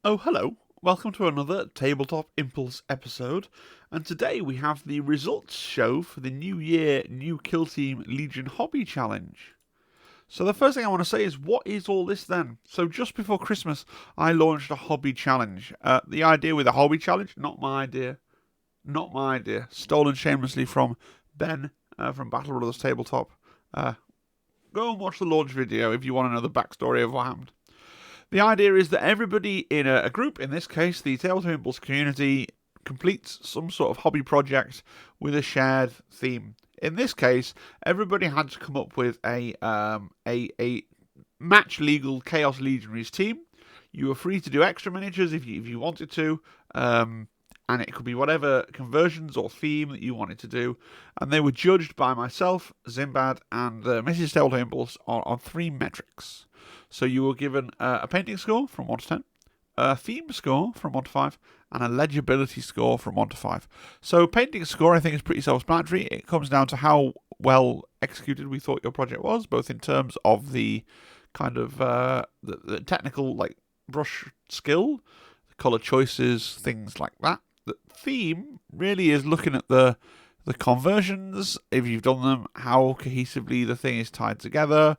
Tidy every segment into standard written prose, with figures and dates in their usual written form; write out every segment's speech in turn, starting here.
Oh, hello. Welcome to another Tabletop Impulse episode. And today we have the results show for the New Year New Kill Team Legion Hobby Challenge. So the first thing I want to say is, what is all this then? So just before Christmas, I launched a hobby challenge. The idea with a hobby challenge, not my idea. Stolen shamelessly from Ben from Battle Brothers Tabletop. Go and watch the launch video if you want to know the backstory of what happened. The idea is that everybody in a group, in this case the Tabletop Impulse community, completes some sort of hobby project with a shared theme. In this case, everybody had to come up with a match legal Chaos Legionaries team. You were free to do extra miniatures if you wanted to, and it could be whatever conversions or theme that you wanted to do. And they were judged by myself, Zimbad, and Mrs. Tabletop Impulse on 3 metrics. So you were given a painting score from 1 to 10, a theme score from 1 to 5, and a legibility score from 1 to 5. So painting score, I think, is pretty self-explanatory. It comes down to how well executed we thought your project was, both in terms of the kind of the technical, like, brush skill, the colour choices, things like that. The theme really is looking at the conversions, if you've done them, how cohesively the thing is tied together,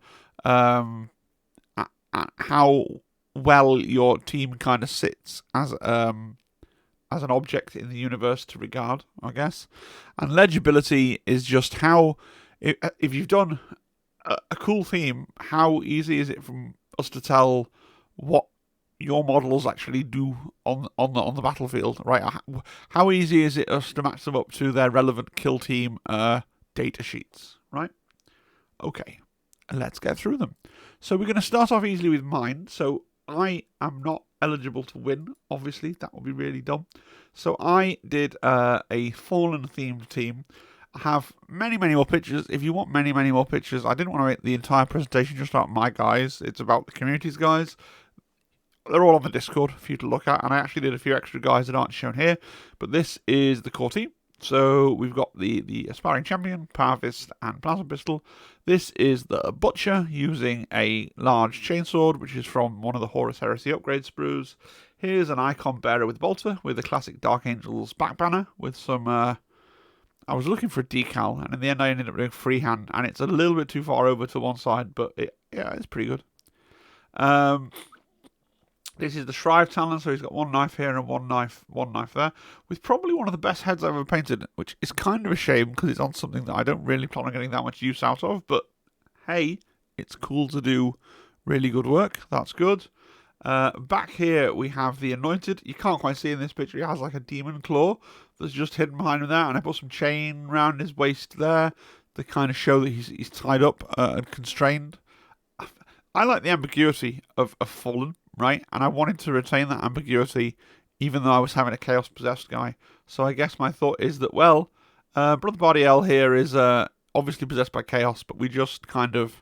how well your team kind of sits as an object in the universe to regard, I guess. And legibility is just how, if you've done a cool theme, how easy is it from us to tell what your models actually do on the battlefield, right? How easy is it us to match them up to their relevant kill team data sheets, right? Okay, let's get through them. So we're going to start off easily with mine. So I am not eligible to win, obviously. That would be really dumb. So I did a Fallen themed team. I have many more pictures. If you want many more pictures, I didn't want to make the entire presentation just about my guys. It's about the community's guys. They're all on the Discord for you to look at. And I actually did a few extra guys that aren't shown here. But this is the core team. So we've got the Aspiring Champion, Power Fist, and Plasma Pistol. This is the Butcher using a large chainsword, which is from one of the Horus Heresy upgrade sprues. Here's an Icon Bearer with Bolter, with the classic Dark Angels back banner, with some... I was looking for a decal, and in the end I ended up doing freehand, and it's a little bit too far over to one side, but it's pretty good. This is the Shrive Talon, so he's got one knife here and one knife there, with probably one of the best heads I've ever painted, which is kind of a shame because it's on something that I don't really plan on getting that much use out of, but hey, it's cool to do really good work. That's good. Back here we have the Anointed. You can't quite see in this picture, he has like a demon claw that's just hidden behind him there, and I put some chain around his waist there to kind of show that he's tied up and constrained. I like the ambiguity of Fallen, right? And I wanted to retain that ambiguity even though I was having a Chaos Possessed guy. So I guess my thought is that, well, Brother Bardiel here is obviously possessed by Chaos, but we just kind of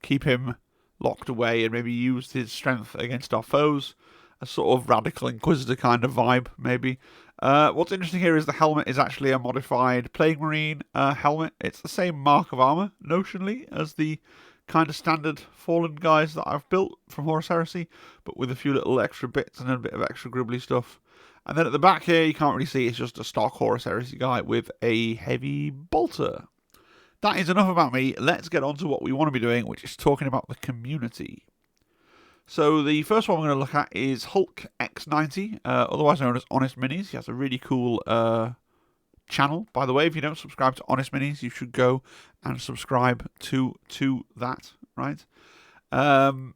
keep him locked away and maybe use his strength against our foes. A sort of radical Inquisitor kind of vibe, maybe. What's interesting here is the helmet is actually a modified Plague Marine helmet. It's the same mark of armor, notionally, as the kind of standard Fallen guys that I've built from Horus Heresy, but with a few little extra bits and a bit of extra gribbly stuff. And then at the back here, you can't really see, it's just a stock Horus Heresy guy with a heavy bolter. That is enough about me. Let's get on to what we want to be doing, which is talking about the community. So the first one we're going to look at is Hulk X90, otherwise known as Honest Minis. He has a really cool channel. By the way, if you don't subscribe to Honest Minis, you should go and subscribe to that, right? Now,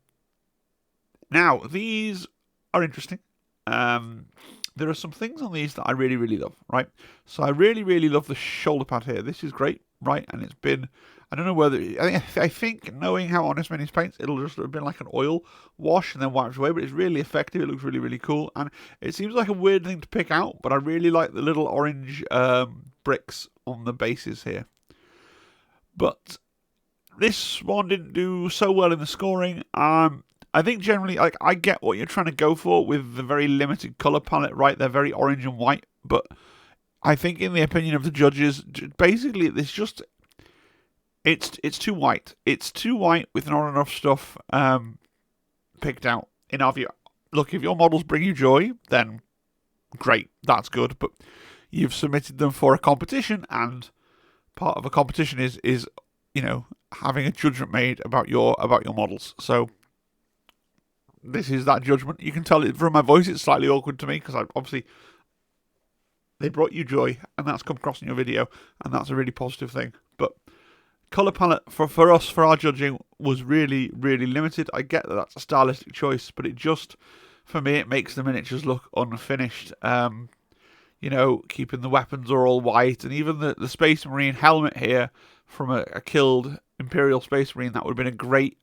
these are interesting. There are some things on these that I really love, right? So I really love the shoulder pad here. This is great, right? And it's been, I don't know whether, I think knowing how Honest Minis paints, it'll just have been like an oil wash and then wipes away, but it's really effective. It looks really cool. And it seems like a weird thing to pick out, but I really like the little orange bricks on the bases here. But this one didn't do so well in the scoring. I think generally, like, I get what you're trying to go for with the very limited colour palette, right? They're very orange and white, but I think in the opinion of the judges, basically, it's just, it's too white. It's too white with not enough stuff picked out, in our view. look, if your models bring you joy, then great, that's good. But you've submitted them for a competition, and part of a competition is having a judgment made about your models. So this is that judgment. You can tell it from my voice; it's slightly awkward to me because obviously they brought you joy, and that's come across in your video, and that's a really positive thing. But colour palette for us, for our judging, was really, really limited. I get that that's a stylistic choice, but it just, for me, it makes the miniatures look unfinished. Keeping the weapons are all white, and even the Space Marine helmet here from a killed Imperial Space Marine, that would have been a great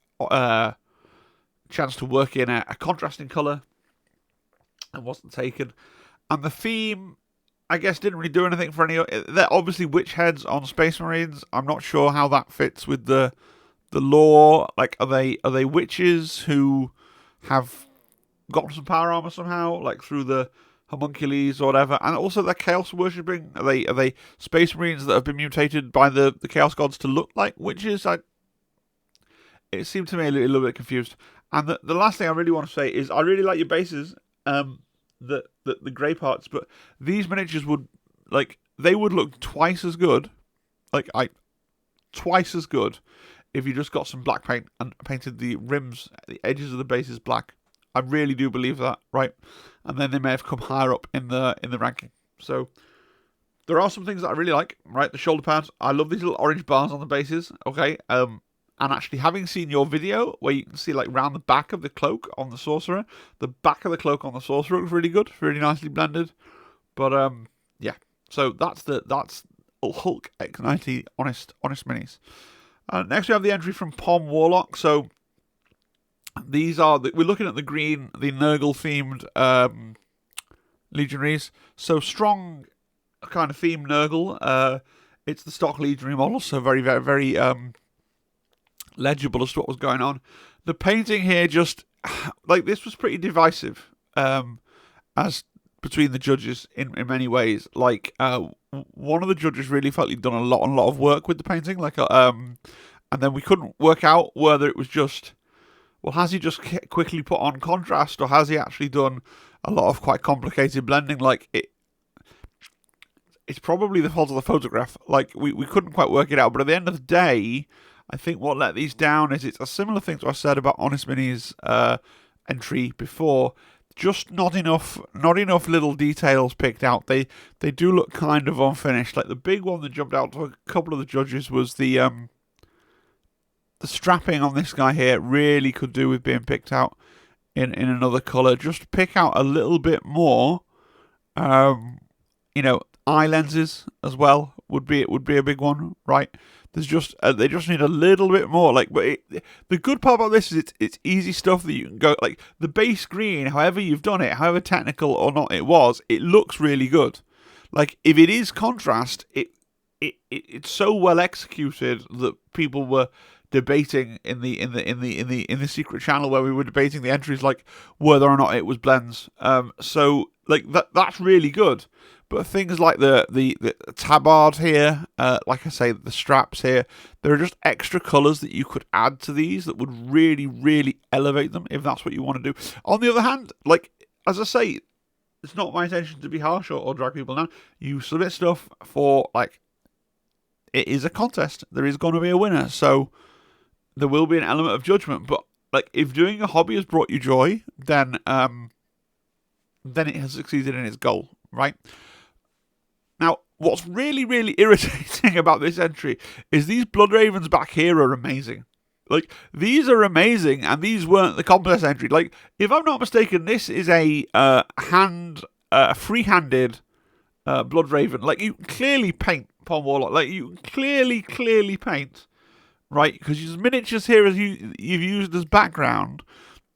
chance to work in a contrasting colour, and wasn't taken. And the theme, I guess, didn't really do anything for any. They're obviously witch heads on Space Marines. I'm not sure how that fits with the lore. Like, are they witches who have gotten some power armor somehow, like through the homuncules or whatever? And also, they're chaos worshipping. Are they Space Marines that have been mutated by the chaos gods to look like witches? It seemed to me a little bit confused. And the last thing I really want to say is I really like your bases. The grey parts, but these miniatures would look twice as good, twice as good, if you just got some black paint and painted the rims, the edges of the bases black. I really do believe that, right? And then they may have come higher up in the ranking. So there are some things that I really like, right? The shoulder pads. I love these little orange bars on the bases. Okay, and actually, having seen your video where you can see like round the back of the cloak on the sorcerer, the back of the cloak on the sorcerer looks really good, really nicely blended. But yeah. So that's Hulk X90 honest minis. Next we have the entry from Pom Warlock. So these are we're looking at the green, the Nurgle themed legionaries. So strong kind of theme Nurgle. It's the stock legionary model, so very, very, very legible as to what was going on. The painting here just this was pretty divisive as between the judges in many ways. One of the judges really felt he'd done a lot of work with the painting, and then we couldn't work out whether it was just, well, has he just quickly put on contrast, or has he actually done a lot of quite complicated blending? It's probably the fault of the photograph. We couldn't quite work it out, but at the end of the day, I think what let these down is it's a similar thing to what I said about Honest Mini's entry before. Just not enough little details picked out. They do look kind of unfinished. Like the big one that jumped out to a couple of the judges was the strapping on this guy here. Really could do with being picked out in another colour. Just pick out a little bit more. Eye lenses as well would be a big one, right? There's just they just need a little bit more. The good part about this is it's easy stuff that you can go the base green. However you've done it, however technical or not it looks really good. If it is contrast, it's so well executed that people were debating in the secret channel where we were debating the entries, whether or not it was blends. That's really good. But things like the tabard here, like I say, the straps here, there are just extra colours that you could add to these that would really, really elevate them if that's what you want to do. On the other hand, as I say, it's not my intention to be harsh or drag people down. You submit stuff for, it is a contest. There is going to be a winner. So there will be an element of judgment. But, if doing a hobby has brought you joy, then it has succeeded in its goal, right? Now, what's really, really irritating about this entry is these Blood Ravens back here are amazing. These are amazing, and these weren't the contest entry. If I'm not mistaken, this is a free-handed Blood Raven. You can clearly paint Pom Warlock. You can clearly paint, right? Because there's miniatures here as you've used as background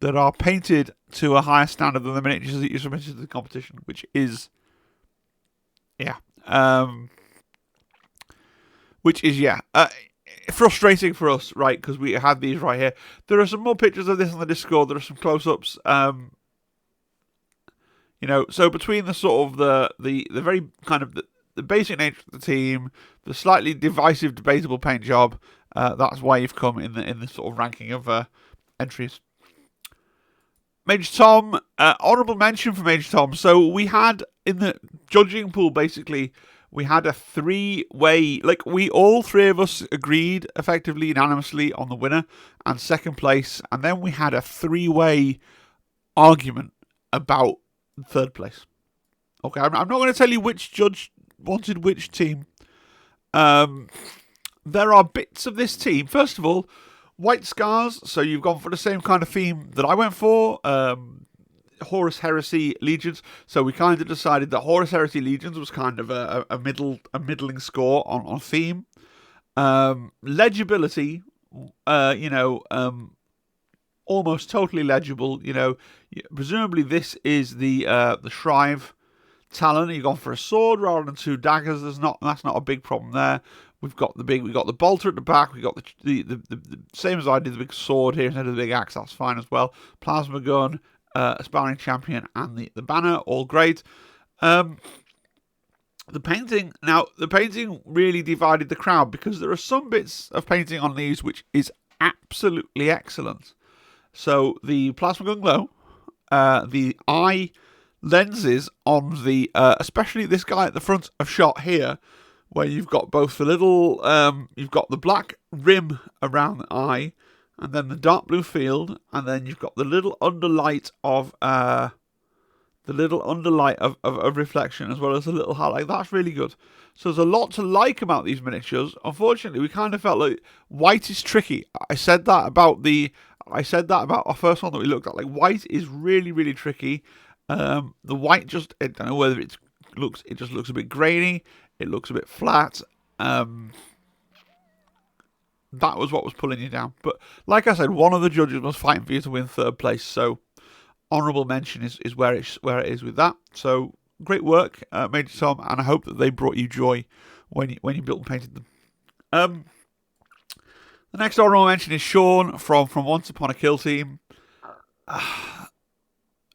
that are painted to a higher standard than the miniatures that you submitted to the competition, which is, yeah. Frustrating for us, right? Because we had these right here. There are some more pictures of this on the Discord. There are some close-ups. So between the sort of the very kind of the basic nature of the team, the slightly divisive, debatable paint job, that's why you've come in the sort of ranking of entries. Major Tom, honourable mention for Major Tom. So we had in the judging pool, basically, we had a three-way, like we all three of us agreed effectively unanimously on the winner and second place, and then we had a three-way argument about third place. Okay, I'm not going to tell you which judge wanted which team. There are bits of this team. First of all, White Scars, so you've gone for the same kind of theme that I went for. Horus Heresy Legions. So we kind of decided that Horus Heresy Legions was kind of a middling score on theme. Legibility, almost totally legible. Presumably this is the Shrive Talon. You've gone for a sword rather than two daggers. That's not a big problem there. We've got the bolter at the back. We've got the same as I did, the big sword here instead of the big axe. That's fine as well. Plasma gun, aspiring champion, and the banner, all great. The painting really divided the crowd because there are some bits of painting on these which is absolutely excellent. So the plasma gun glow, the eye lenses on the, especially this guy at the front of shot here, where you've got both the little, you've got the black rim around the eye, and then the dark blue field, and then you've got the little underlight of reflection, as well as a little highlight. That's really good. So there's a lot to like about these miniatures. Unfortunately, we kind of felt like white is tricky. I said that about our first one that we looked at. Like, white is really, really tricky. The white just, I don't know whether it just looks a bit grainy. It looks a bit flat. That was what was pulling you down. But like I said, one of the judges was fighting for you to win third place. So honourable mention is where it is with that. So great work, Major Tom, and I hope that they brought you joy when you built and painted them. The next honourable mention is Sean from Once Upon a Kill Team.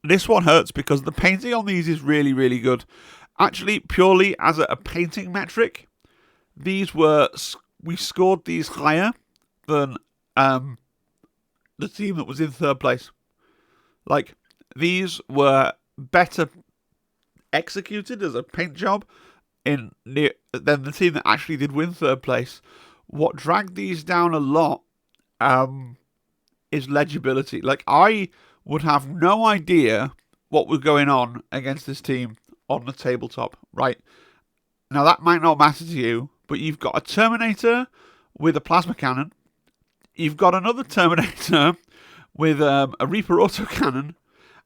This one hurts because the painting on these is really, really good. Actually, purely as a painting metric, we scored these higher than the team that was in third place. Like, these were better executed as a paint job than the team that actually did win third place. What dragged these down a lot is legibility. Like, I would have no idea what was going on against this team on the tabletop, right? Now, that might not matter to you, but you've got a Terminator with a plasma cannon. You've got another Terminator with a Reaper autocannon,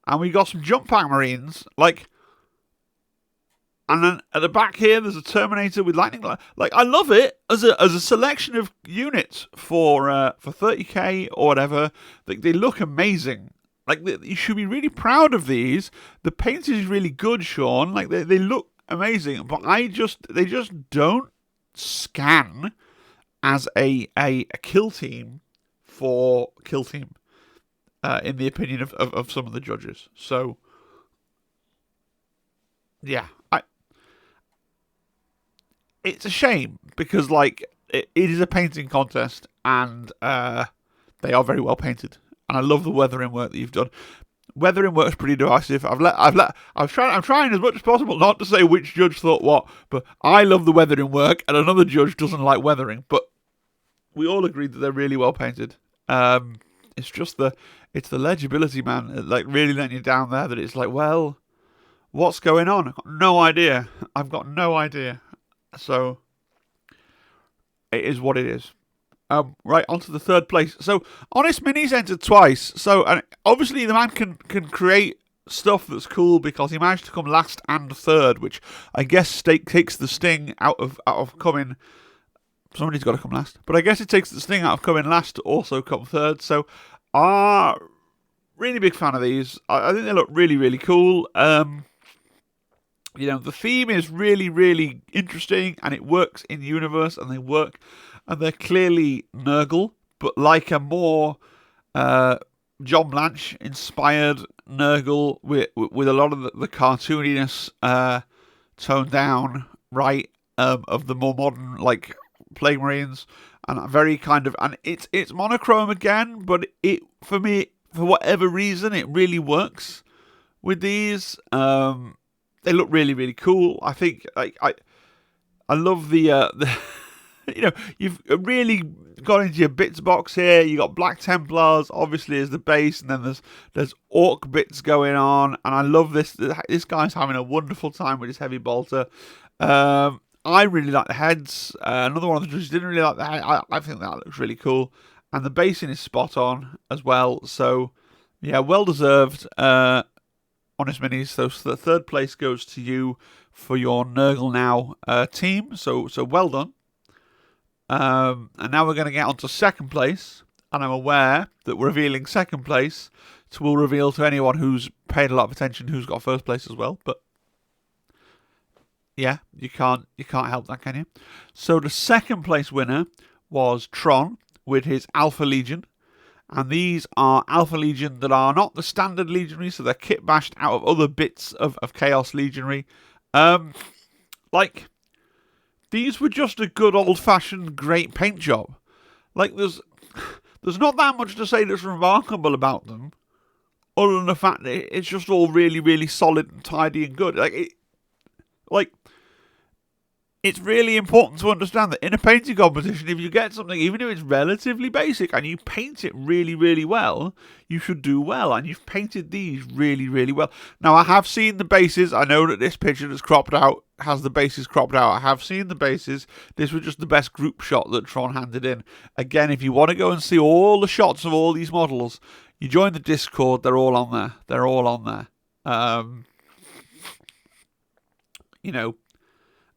and we got some jump pack Marines. Like, and then at the back here, there's a Terminator with lightning. Like, I love it as a selection of units for 30k or whatever. They look amazing. Like, you should be really proud of these. The paint is really good, Sean. Like, they look amazing, but they just don't scan as a kill team for kill team, in the opinion of some of the judges. So, yeah, it's a shame because, like, it is a painting contest, and they are very well painted. And I love the weathering work that you've done. Weathering work's pretty divisive. I'm trying as much as possible not to say which judge thought what, but I love the weathering work, and another judge doesn't like weathering. But we all agreed that they're really well painted. It's just the legibility, man. Like, really letting you down there. That it's like, well, what's going on? I've got no idea. So it is what it is. Right, on to the third place. So, Honest Minis entered twice. So, and obviously the man can create stuff that's cool because he managed to come last and third, which I guess takes the sting out of coming. Somebody's got to come last, but I guess it takes the sting out of coming last to also come third. So, really big fan of these. I think they look really, really cool. The theme is really, really interesting, and it works in universe, and they're clearly Nurgle, but like a more John Blanche inspired Nurgle with a lot of the cartooniness toned down, right, of the more modern, like, Plague Marines, and very kind of, and it's monochrome again, but it for me for whatever reason, it really works with these. They look really, really cool. I think I love the you've really got into your bits box here. You got Black Templars, obviously, as the base, and then there's Orc bits going on, and I love this. This guy's having a wonderful time with his heavy bolter. I really like the heads. Another one of the judges didn't really like the head. I think that looks really cool, and the basing is spot on as well. So yeah, well deserved. Honest Minis. So the third place goes to you for your Nurgle Now team. So well done. And now we're going to get on to second place. And I'm aware that revealing second place will reveal to anyone who's paid a lot of attention who's got first place as well. But yeah, you can't help that, can you? So the second place winner was Tron with his Alpha Legion. And these are Alpha Legion that are not the standard Legionary, so they're kit bashed out of other bits of Chaos Legionary. These were just a good old-fashioned great paint job. Like, there's not that much to say that's remarkable about them, other than the fact that it's just all really, really solid and tidy and good. It's really important to understand that in a painting competition, if you get something, even if it's relatively basic, and you paint it really, really well, you should do well. And you've painted these really, really well. Now, I have seen the bases. I know that this picture that's cropped out has the bases cropped out. I have seen the bases. This was just the best group shot that Tron handed in. Again, if you want to go and see all the shots of all these models, you join the Discord. They're all on there. They're all on there.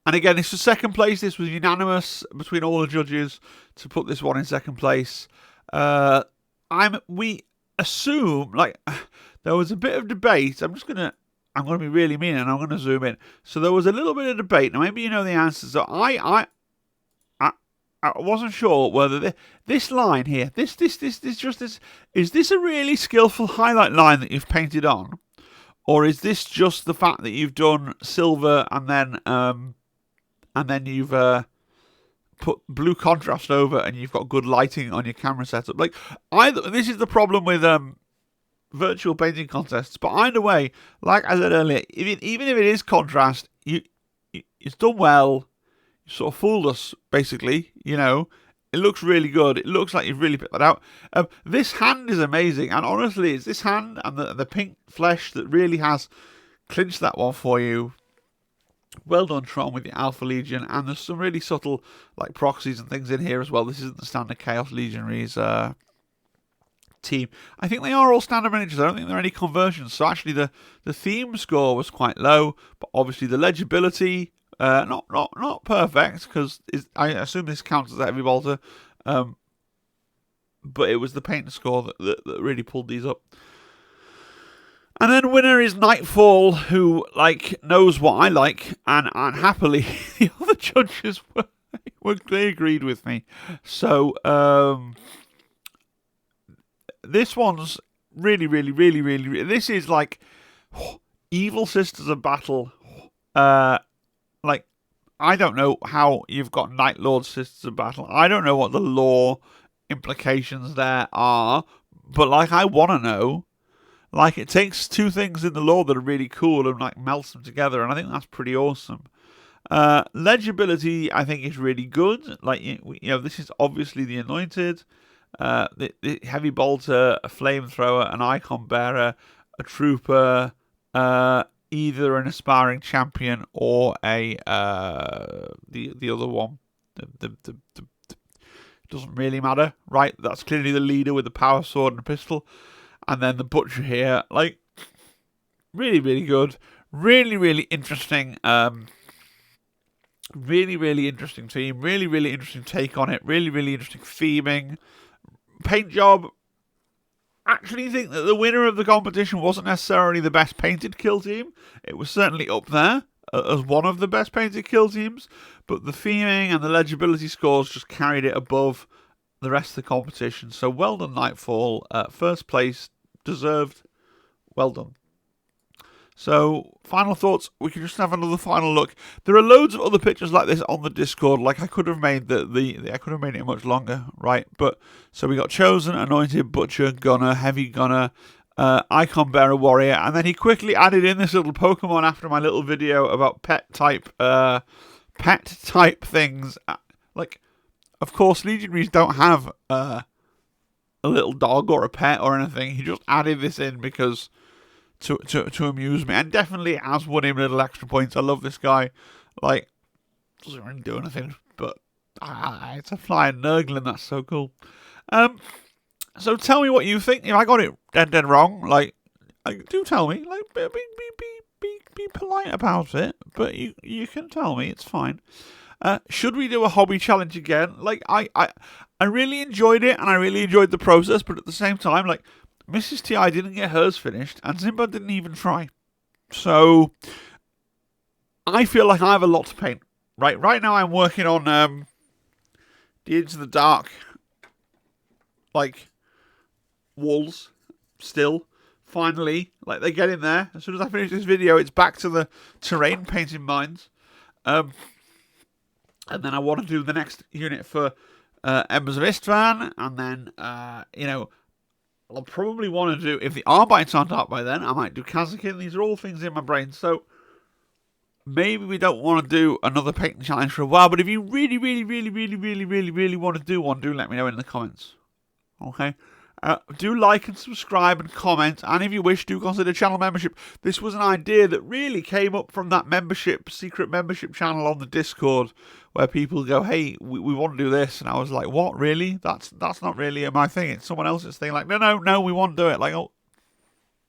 And again, this was second place. This was unanimous between all the judges to put this one in second place. We assume there was a bit of debate. I'm going to be really mean and I'm going to zoom in. So there was a little bit of debate. Now maybe you know the answers. So I wasn't sure whether this line here, this is this a really skillful highlight line that you've painted on, or is this just the fact that you've done silver and then you've put blue contrast over and you've got good lighting on your camera setup? This is the problem with virtual painting contests. But either way, like I said earlier, even if it is contrast, it's done well. You sort of fooled us, basically. It looks really good. It looks like you've really picked that out. This hand is amazing, and honestly, it's this hand and the pink flesh that really has clinched that one for you. Well done, Tron, with the Alpha Legion, and there's some really subtle proxies and things in here as well. This isn't the standard Chaos Legionaries team. I think they are all standard miniatures. I don't think there are any conversions. So actually, the theme score was quite low, but obviously the legibility not perfect, because I assume this counts as a heavy bolter. But it was the paint score that really pulled these up. And then winner is Nightfall, who knows what I like, and happily the other judges they agreed with me. So this one's really, really, really, really. This is Evil Sisters of Battle. I don't know how you've got Night Lord Sisters of Battle. I don't know what the lore implications there are, but I want to know. It takes two things in the lore that are really cool and melts them together, and I think that's pretty awesome. Legibility, I think, is really good. This is obviously the Anointed, the Heavy Bolter, a Flamethrower, an Icon Bearer, a Trooper, either an Aspiring Champion or the other one. Doesn't really matter, right? That's clearly the leader with the Power Sword and a pistol. And then the Butcher here, really, really good. Really, really interesting. Really, really interesting team. Really, really interesting take on it. Really, really interesting theming. Paint job. Actually think that the winner of the competition wasn't necessarily the best painted kill team. It was certainly up there as one of the best painted kill teams. But the theming and the legibility scores just carried it above the rest of the competition. So well done, Nightfall. First place, deserved. Well done. So, final thoughts. We can just have another final look. There are loads of other pictures like this on the Discord. Like I could have made I could have made it much longer, right? But so we got Chosen, Anointed, Butcher, Gunner, Heavy Gunner, Icon Bearer, Warrior, and then he quickly added in this little Pokemon after my little video about pet type things. Like, of course, Legionaries don't have a little dog or a pet or anything. He just added this in because. To amuse me, and definitely has won him little extra points. I love this guy. Like, doesn't really do anything, but it's a flying Nurgle, that's so cool. So tell me what you think. If I got it dead wrong, like, do tell me. Like, be polite about it, but you can tell me. It's fine. Should we do a hobby challenge again? Like, I really enjoyed it, and I really enjoyed the process, but at the same time, like. Mrs. T.I. didn't get hers finished, and Zimba didn't even try. So, I feel like I have a lot to paint. Right now I'm working on the Into the Dark, like, walls, still. Finally, like, they get in there. As soon as I finish this video, it's back to the terrain painting mines. And then I want to do the next unit for Embers of Istvan, and then, I'll probably want to do, if the Arbites aren't up by then, I might do Kazakin. These are all things in my brain. So maybe we don't want to do another painting challenge for a while. But if you really want to do one, do let me know in the comments. Okay? Do like and subscribe and comment. And if you wish, do consider channel membership. This was an idea that really came up from that secret membership channel on the Discord, where people go, hey, we want to do this. And I was like, what, really? That's not really my thing. It's someone else's thing. Like, no, we want to do it. Like, oh,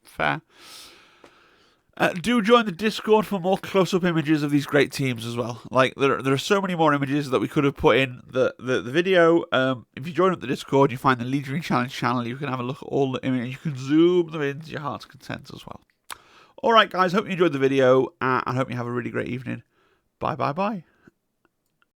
fair. Do join the Discord for more close-up images of these great teams as well. Like, there are so many more images that we could have put in the video. If you join up the Discord, you find the Legionary Challenge channel. You can have a look at all the images. You can zoom them in to your heart's content as well. All right, guys. Hope you enjoyed the video, and hope you have a really great evening. Bye.